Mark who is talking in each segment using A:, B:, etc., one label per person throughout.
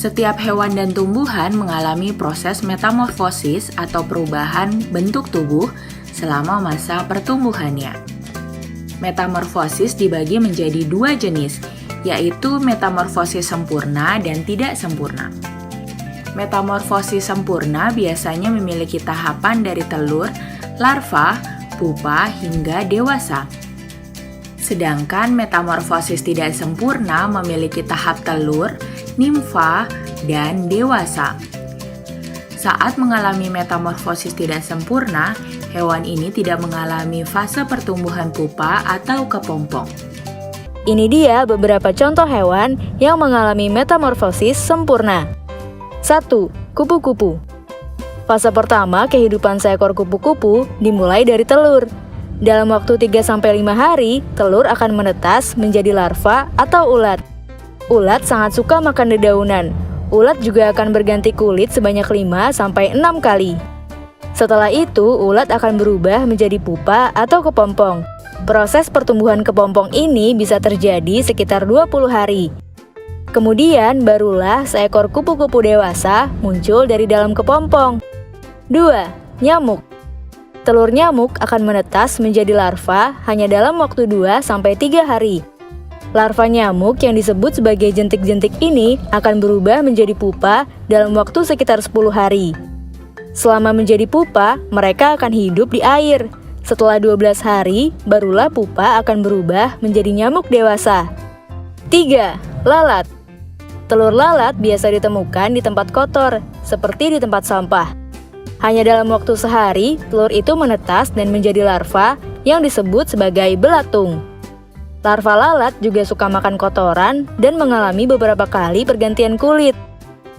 A: Setiap hewan dan tumbuhan mengalami proses metamorfosis atau perubahan bentuk tubuh selama masa pertumbuhannya. Metamorfosis dibagi menjadi dua jenis, yaitu metamorfosis sempurna dan tidak sempurna. Metamorfosis sempurna biasanya memiliki tahapan dari telur, larva, pupa, hingga dewasa. Sedangkan metamorfosis tidak sempurna memiliki tahap telur, nimfa, dan dewasa. Saat mengalami metamorfosis tidak sempurna, hewan ini tidak mengalami fase pertumbuhan pupa atau kepompong.
B: Ini dia beberapa contoh hewan yang mengalami metamorfosis sempurna. 1. Kupu-kupu. Fase pertama kehidupan seekor kupu-kupu dimulai dari telur. Dalam waktu 3-5 hari, telur akan menetas menjadi larva atau ulat. Ulat sangat suka makan dedaunan. Ulat juga akan berganti kulit sebanyak 5-6 kali. Setelah itu, ulat akan berubah menjadi pupa atau kepompong. Proses pertumbuhan kepompong ini bisa terjadi sekitar 20 hari. Kemudian barulah seekor kupu-kupu dewasa muncul dari dalam kepompong. 2. Nyamuk. Telur nyamuk akan menetas menjadi larva hanya dalam waktu 2-3 hari. Larva nyamuk yang disebut sebagai jentik-jentik ini akan berubah menjadi pupa dalam waktu sekitar 10 hari. Selama menjadi pupa, mereka akan hidup di air. Setelah 12 hari, barulah pupa akan berubah menjadi nyamuk dewasa. 3. Lalat. Telur lalat biasa ditemukan di tempat kotor, seperti di tempat sampah. Hanya dalam waktu sehari, telur itu menetas dan menjadi larva yang disebut sebagai belatung. Larva lalat juga suka makan kotoran dan mengalami beberapa kali pergantian kulit.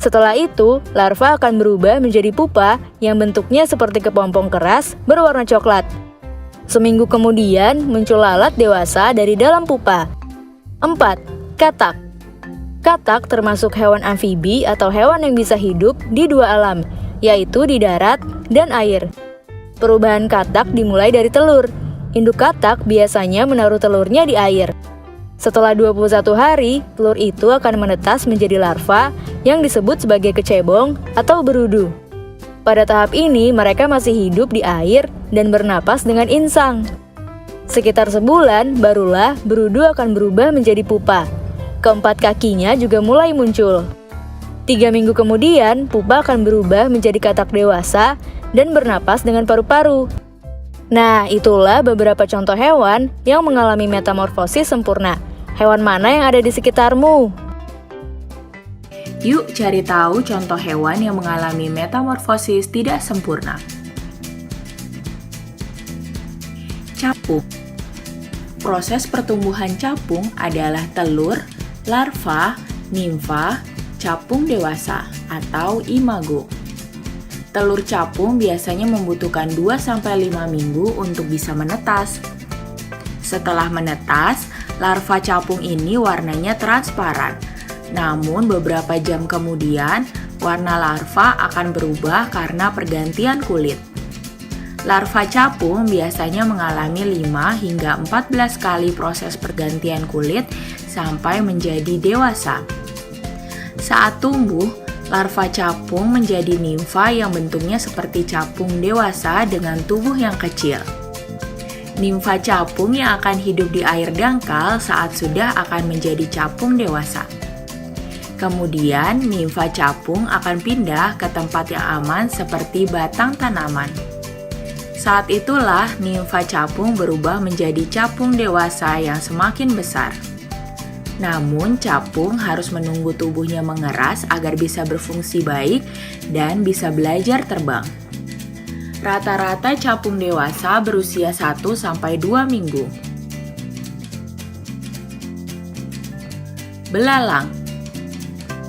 B: Setelah itu, larva akan berubah menjadi pupa yang bentuknya seperti kepompong keras berwarna coklat. Seminggu kemudian, muncul lalat dewasa dari dalam pupa. 4. Katak. Katak termasuk hewan amfibi atau hewan yang bisa hidup di dua alam, yaitu di darat dan air. Perubahan katak dimulai dari telur. Induk katak biasanya menaruh telurnya di air. Setelah 21 hari, telur itu akan menetas menjadi larva yang disebut sebagai kecebong atau berudu. Pada tahap ini, mereka masih hidup di air dan bernapas dengan insang. Sekitar sebulan, barulah berudu akan berubah menjadi pupa. Keempat kakinya juga mulai muncul. 3 minggu kemudian, pupa akan berubah menjadi katak dewasa dan bernapas dengan paru-paru. Nah, itulah beberapa contoh hewan yang mengalami metamorfosis sempurna. Hewan mana yang ada di sekitarmu?
A: Yuk cari tahu contoh hewan yang mengalami metamorfosis tidak sempurna. Capung. Proses pertumbuhan capung adalah telur, larva, nimfa, capung dewasa atau imago. Telur capung biasanya membutuhkan 2-5 minggu untuk bisa menetas. Setelah menetas, larva capung ini warnanya transparan. Namun beberapa jam kemudian, warna larva akan berubah karena pergantian kulit. Larva capung biasanya mengalami 5-14 kali proses pergantian kulit sampai menjadi dewasa. Saat tumbuh, larva capung menjadi nimfa yang bentuknya seperti capung dewasa dengan tubuh yang kecil. Nimfa capung yang akan hidup di air dangkal saat sudah akan menjadi capung dewasa. Kemudian, nimfa capung akan pindah ke tempat yang aman seperti batang tanaman. Saat itulah nimfa capung berubah menjadi capung dewasa yang semakin besar. Namun, capung harus menunggu tubuhnya mengeras agar bisa berfungsi baik dan bisa belajar terbang. Rata-rata capung dewasa berusia 1-2 minggu. Belalang.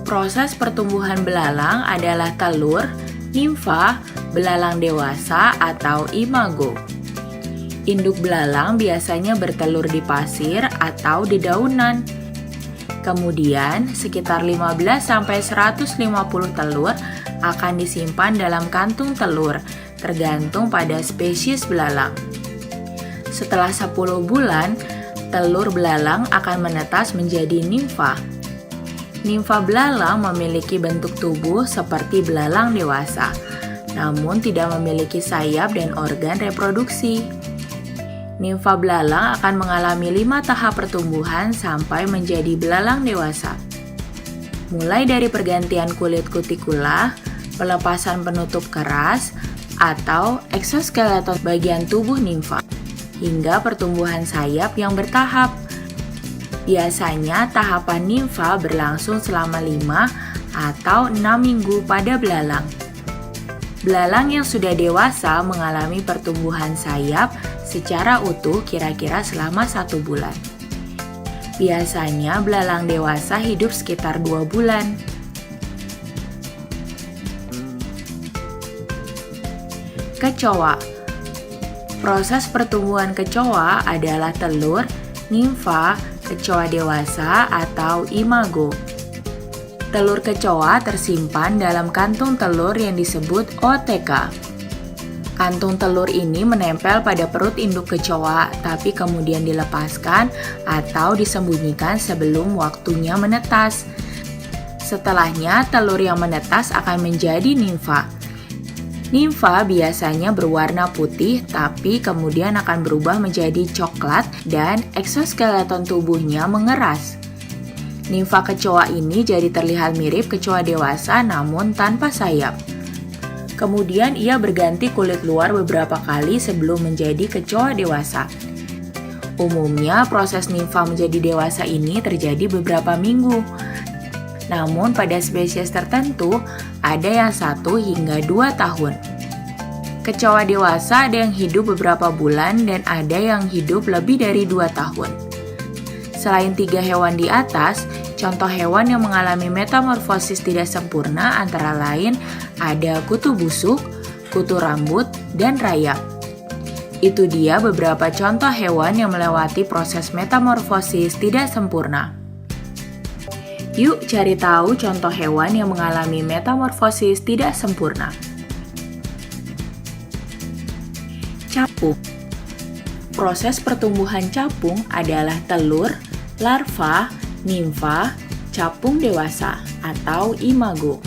A: Proses pertumbuhan belalang adalah telur, nimfa, belalang dewasa atau imago. Induk belalang biasanya bertelur di pasir atau di daunan. Kemudian, sekitar 15-150 telur akan disimpan dalam kantung telur, tergantung pada spesies belalang. Setelah 10 bulan, telur belalang akan menetas menjadi nimfa. Nimfa belalang memiliki bentuk tubuh seperti belalang dewasa, namun tidak memiliki sayap dan organ reproduksi. Nimfa belalang akan mengalami 5 tahap pertumbuhan sampai menjadi belalang dewasa. Mulai dari pergantian kulit kutikula, pelepasan penutup keras, atau eksoskeleton bagian tubuh nimfa, hingga pertumbuhan sayap yang bertahap. Biasanya tahapan nimfa berlangsung selama 5 atau 6 minggu pada belalang. Belalang yang sudah dewasa mengalami pertumbuhan sayap secara utuh kira-kira selama 1 bulan. Biasanya belalang dewasa hidup sekitar 2 bulan. Kecoa. Proses pertumbuhan kecoa adalah telur, nimfa, kecoa dewasa atau imago. Telur kecoa tersimpan dalam kantung telur yang disebut OTK. Kantung telur ini menempel pada perut induk kecoa, tapi kemudian dilepaskan atau disembunyikan sebelum waktunya menetas. Setelahnya, telur yang menetas akan menjadi nimfa. Nimfa biasanya berwarna putih, tapi kemudian akan berubah menjadi coklat dan eksoskeleton tubuhnya mengeras. Nimfa kecoa ini jadi terlihat mirip kecoa dewasa namun tanpa sayap. Kemudian ia berganti kulit luar beberapa kali sebelum menjadi kecoa dewasa. Umumnya proses nimfa menjadi dewasa ini terjadi beberapa minggu. Namun pada spesies tertentu ada yang 1 hingga 2 tahun. Kecoa dewasa ada yang hidup beberapa bulan dan ada yang hidup lebih dari 2 tahun. Selain 3 hewan di atas, contoh hewan yang mengalami metamorfosis tidak sempurna antara lain ada kutu busuk, kutu rambut, dan rayap. Itu dia beberapa contoh hewan yang melewati proses metamorfosis tidak sempurna. Yuk cari tahu contoh hewan yang mengalami metamorfosis tidak sempurna. Capung. Proses pertumbuhan capung adalah telur, larva, nimfa, capung dewasa atau imago.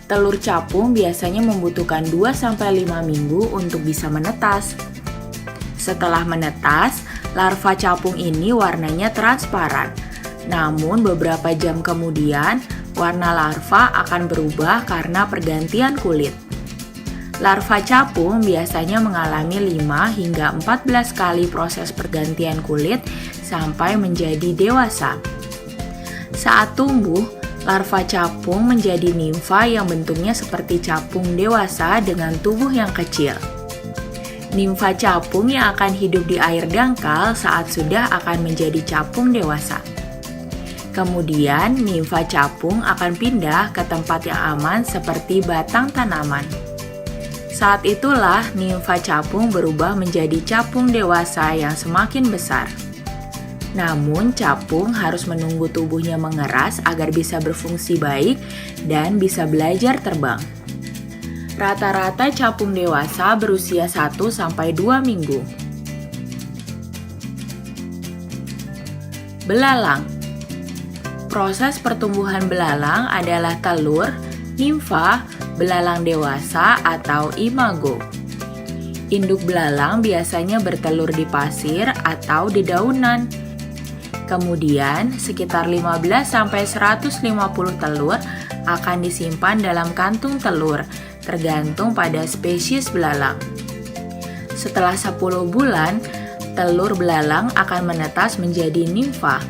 A: Telur capung biasanya membutuhkan 2-5 minggu untuk bisa menetas. Setelah menetas, larva capung ini warnanya transparan. Namun beberapa jam kemudian, warna larva akan berubah karena pergantian kulit. Larva capung biasanya mengalami 5 hingga 14 kali proses pergantian kulit sampai menjadi dewasa. Saat tumbuh, larva capung menjadi nimfa yang bentuknya seperti capung dewasa dengan tubuh yang kecil. Nimfa capung yang akan hidup di air dangkal saat sudah akan menjadi capung dewasa. Kemudian, nimfa capung akan pindah ke tempat yang aman seperti batang tanaman. Saat itulah nimfa capung berubah menjadi capung dewasa yang semakin besar. Namun, capung harus menunggu tubuhnya mengeras agar bisa berfungsi baik dan bisa belajar terbang. Rata-rata capung dewasa berusia 1-2 minggu. Belalang. Proses pertumbuhan belalang adalah telur, nimfa, belalang dewasa atau imago. Induk belalang biasanya bertelur di pasir atau di daunan. Kemudian, sekitar 15-150 telur akan disimpan dalam kantung telur, tergantung pada spesies belalang. Setelah 10 bulan, telur belalang akan menetas menjadi nimfa.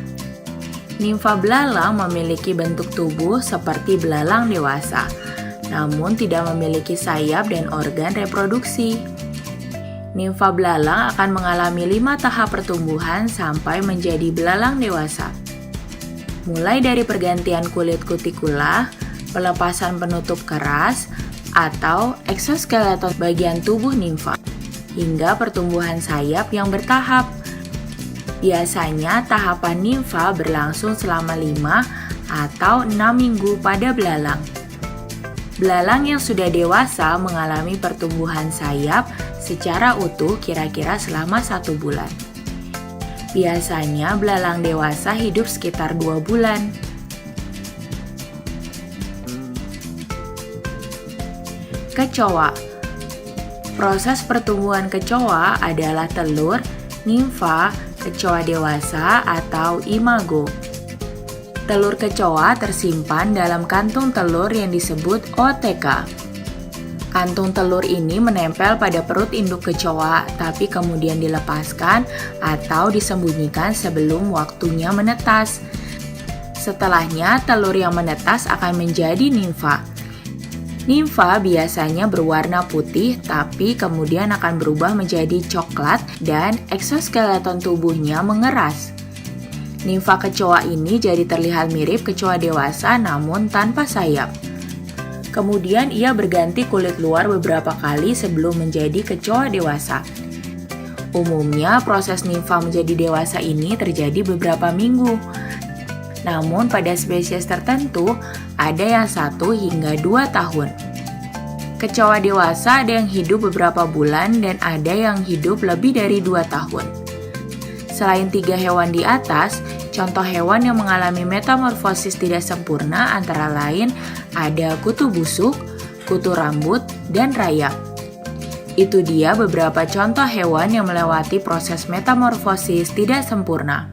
A: Nimfa belalang memiliki bentuk tubuh seperti belalang dewasa, namun tidak memiliki sayap dan organ reproduksi. Nimfa belalang akan mengalami 5 tahap pertumbuhan sampai menjadi belalang dewasa. Mulai dari pergantian kulit kutikula, pelepasan penutup keras, atau eksoskeleton bagian tubuh nimfa, hingga pertumbuhan sayap yang bertahap. Biasanya tahapan nimfa berlangsung selama 5 atau 6 minggu pada belalang. Belalang yang sudah dewasa mengalami pertumbuhan sayap secara utuh kira-kira selama 1 bulan. Biasanya belalang dewasa hidup sekitar 2 bulan. Kecoa. Proses pertumbuhan kecoa adalah telur, nimfa, kecoa dewasa, atau imago. Telur kecoa tersimpan dalam kantung telur yang disebut OTK. Kantung telur ini menempel pada perut induk kecoa, tapi kemudian dilepaskan atau disembunyikan sebelum waktunya menetas. Setelahnya, telur yang menetas akan menjadi nimfa. Nimfa biasanya berwarna putih, tapi kemudian akan berubah menjadi coklat dan eksoskeleton tubuhnya mengeras. Nimfa kecoa ini jadi terlihat mirip kecoa dewasa namun tanpa sayap. Kemudian ia berganti kulit luar beberapa kali sebelum menjadi kecoa dewasa. Umumnya proses nimfa menjadi dewasa ini terjadi beberapa minggu. Namun pada spesies tertentu ada yang 1 hingga 2 tahun. Kecoa dewasa ada yang hidup beberapa bulan dan ada yang hidup lebih dari 2 tahun. Selain 3 hewan di atas, contoh hewan yang mengalami metamorfosis tidak sempurna antara lain ada kutu busuk, kutu rambut, dan rayap. Itu dia beberapa contoh hewan yang melewati proses metamorfosis tidak sempurna.